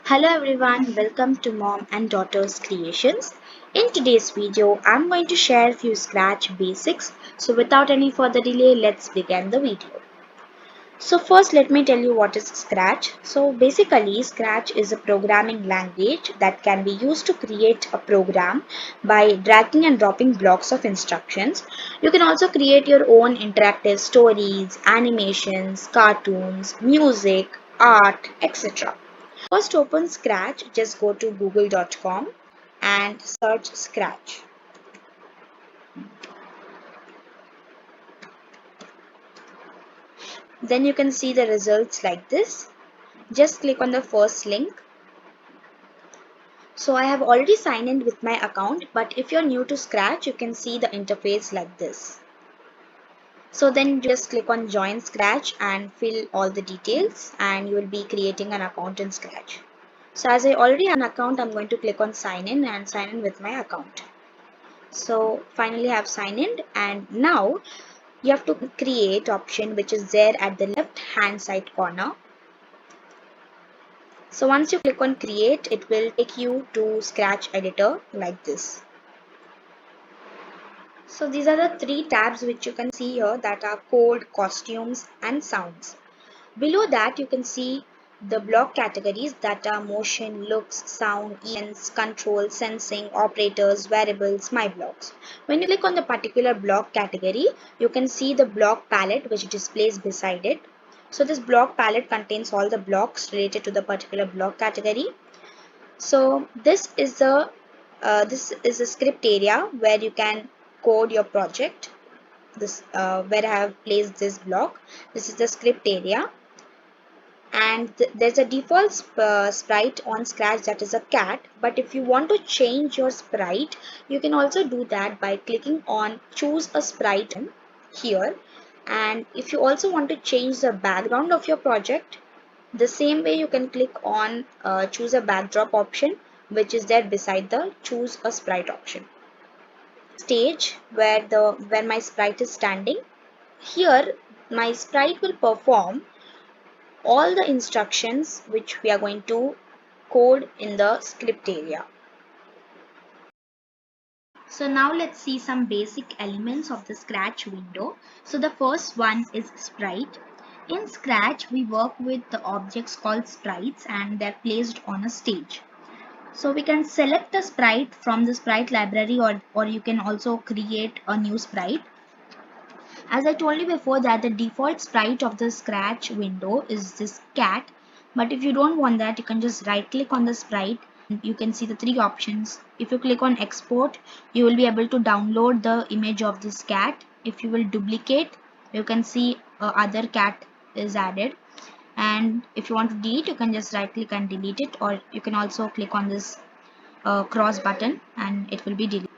Hello everyone, welcome to Mom and Daughter's Creations. In today's video, I'm going to share a few Scratch basics. So without any further delay, let's begin the video. So first let me tell you what is Scratch. So basically Scratch is a programming language that can be used to create a program by dragging and dropping blocks of instructions. You can also create your own interactive stories, animations, cartoons, music, art, etc. First open Scratch, just go to google.com and search Scratch. Then you can see the results like this. Just click on the first link. So I have already signed in with my account, but if you're new to Scratch, you can see the interface like this. So then just click on join Scratch and fill all the details and you will be creating an account in Scratch. So as I already have an account, I'm going to click on sign in and sign in with my account. So finally I have signed in, and now you have to create option which is there at the left hand side corner. So once you click on create, it will take you to Scratch editor like this. So these are the three tabs which you can see here, that are code, costumes and sounds. Below that you can see the block categories, that are motion, looks, sound, events, control, sensing, operators, variables, my blocks. When you click on the particular block category, you can see the block palette which displays beside it. So this block palette contains all the blocks related to the particular block category. So this is a script area where you can code your project. This where I have placed this block. This is the script area. And there's a default sprite on Scratch, that is a cat, but if you want to change your sprite, you can also do that by clicking on choose a sprite here. And if you also want to change the background of your project, the same way you can click on choose a backdrop option, which is there beside the choose a sprite option. Stage where my sprite is standing, here my sprite will perform all the instructions which we are going to code in the script area. So now let's see some basic elements of the Scratch window. So the first one is sprite. In Scratch, we work with the objects called sprites and they're placed on a stage. So we can select a sprite from the sprite library, or you can also create a new sprite. As I told you before, that the default sprite of the Scratch window is this cat, but if you don't want that, you can just right click on the sprite. You can see the three options. If you click on export, you will be able to download the image of this cat. If you will duplicate, you can see other cat is added. And if you want to delete, you can just right click and delete it, or you can also click on this cross button and it will be deleted.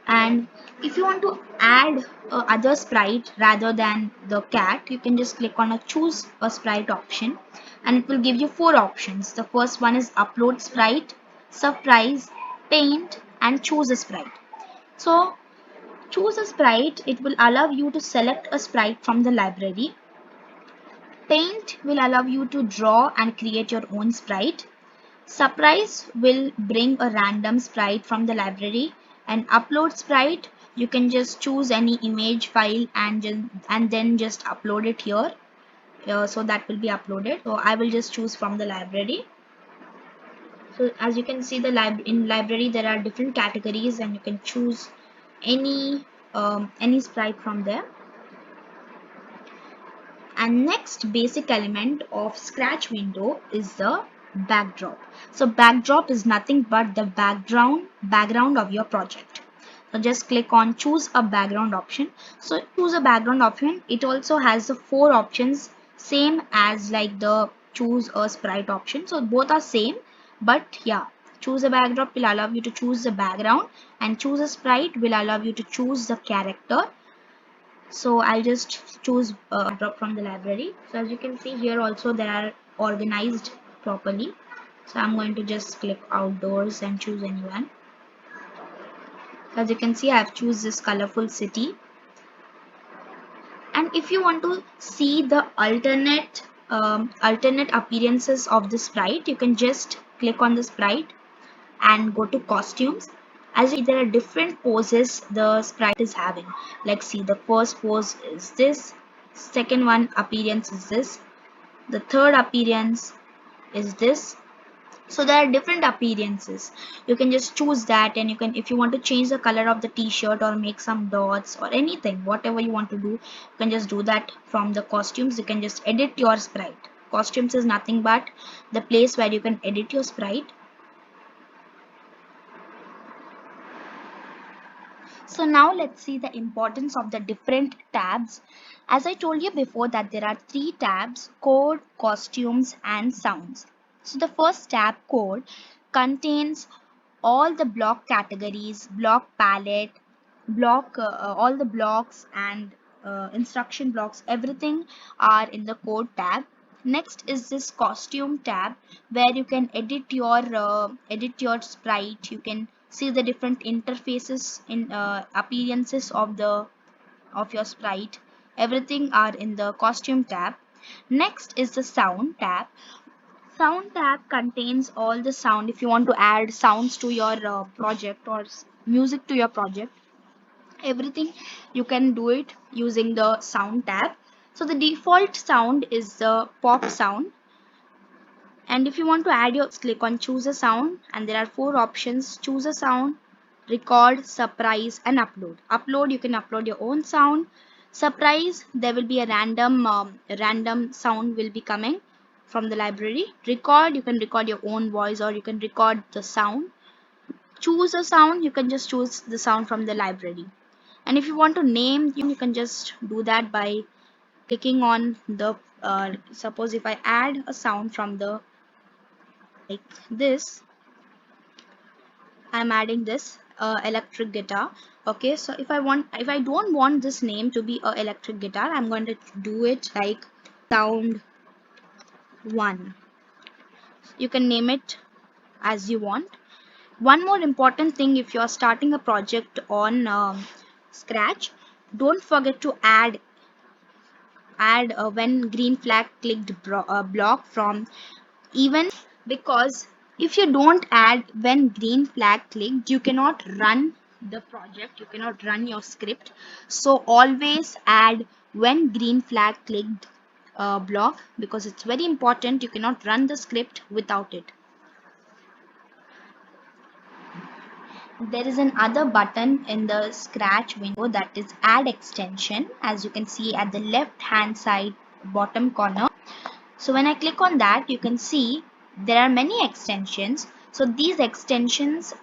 And if you want to add other sprite rather than the cat, you can just click on a choose a sprite option and it will give you four options. The first one is upload sprite, surprise, paint and choose a sprite. So choose a sprite, it will allow you to select a sprite from the library. Paint will allow you to draw and create your own sprite. Surprise will bring a random sprite from the library, and upload sprite, you can just choose any image file and then just upload it here. So that will be uploaded. So I will just choose from the library. So as you can see, in library there are different categories and you can choose any sprite from there. And next basic element of Scratch window is the backdrop. So backdrop is nothing but the background of your project. So just click on choose a background option. So choose a background option, it also has the four options, same as like the choose a sprite option. So both are same, but yeah, choose a backdrop will allow you to choose the background, and choose a sprite will allow you to choose the character. So I'll just choose drop from the library. So as you can see here also, they are organized properly. So I'm going to just click outdoors and choose anyone. As you can see, I've choose this colorful city. And if you want to see the alternate appearances of the sprite, you can just click on the sprite and go to costumes. As you see, there are different poses the sprite is having. Like see, the first pose is this, second one appearance is this, the third appearance is this. So there are different appearances. You can just choose that, and you can, if you want to change the color of the t-shirt or make some dots or anything, whatever you want to do, you can just do that from the costumes. You can just edit your sprite. Costumes is nothing but the place where you can edit your sprite. So now let's see the importance of the different tabs. As I told you before that there are three tabs: code, costumes and sounds. So the first tab, code, contains all the block categories, block palette, all the blocks and instruction blocks, everything are in the code tab. Next is this costume tab, where you can edit your sprite. You can see the different interfaces in appearances of your sprite. Everything are in the costume tab. Next is the sound tab. Sound tab contains all the sound. If you want to add sounds to your project or music to your project, everything you can do it using the sound tab. So the default sound is the pop sound, and if you want to add your, click on choose a sound, and there are four options: choose a sound, record, surprise and upload. Upload, you can upload your own sound. Surprise, there will be a random sound will be coming from the library. Record, you can record your own voice or you can record the sound. Choose a sound, you can just choose the sound from the library. And if you want to name, you can just do that by clicking on the suppose if I add a sound from the, like this, I'm adding this electric guitar. Okay, so if I don't want this name to be a electric guitar, I'm going to do it like sound 1. You can name it as you want. One more important thing, if you're starting a project on Scratch, don't forget to add a when green flag clicked block from even, because if you don't add when green flag clicked, you cannot run the project, you cannot run your script. So always add when green flag clicked block, because it's very important. You cannot run the script without it. There is another button in the Scratch window, that is add extension, as you can see at the left hand side bottom corner. So when I click on that, you can see there are many extensions. So these extensions,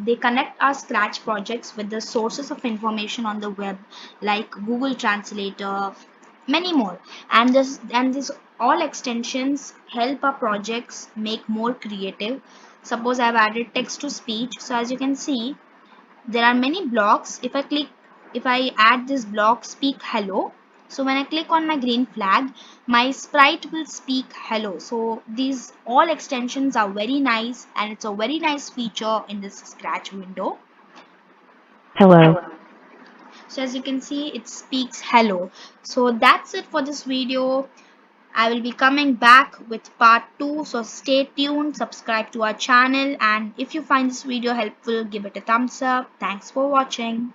they connect our Scratch projects with the sources of information on the web, like Google Translator, many more. And this all extensions help our projects make more creative. Suppose I've added text to speech. So as you can see, there are many blocks. If I add this block, speak hello, so when I click on my green flag, my sprite will speak hello. So these all extensions are very nice, and it's a very nice feature in this Scratch window. Hello. So as you can see, it speaks hello. So that's it for this video. I will be coming back with part 2, so stay tuned, subscribe to our channel, and if you find this video helpful, give it a thumbs up. Thanks for watching.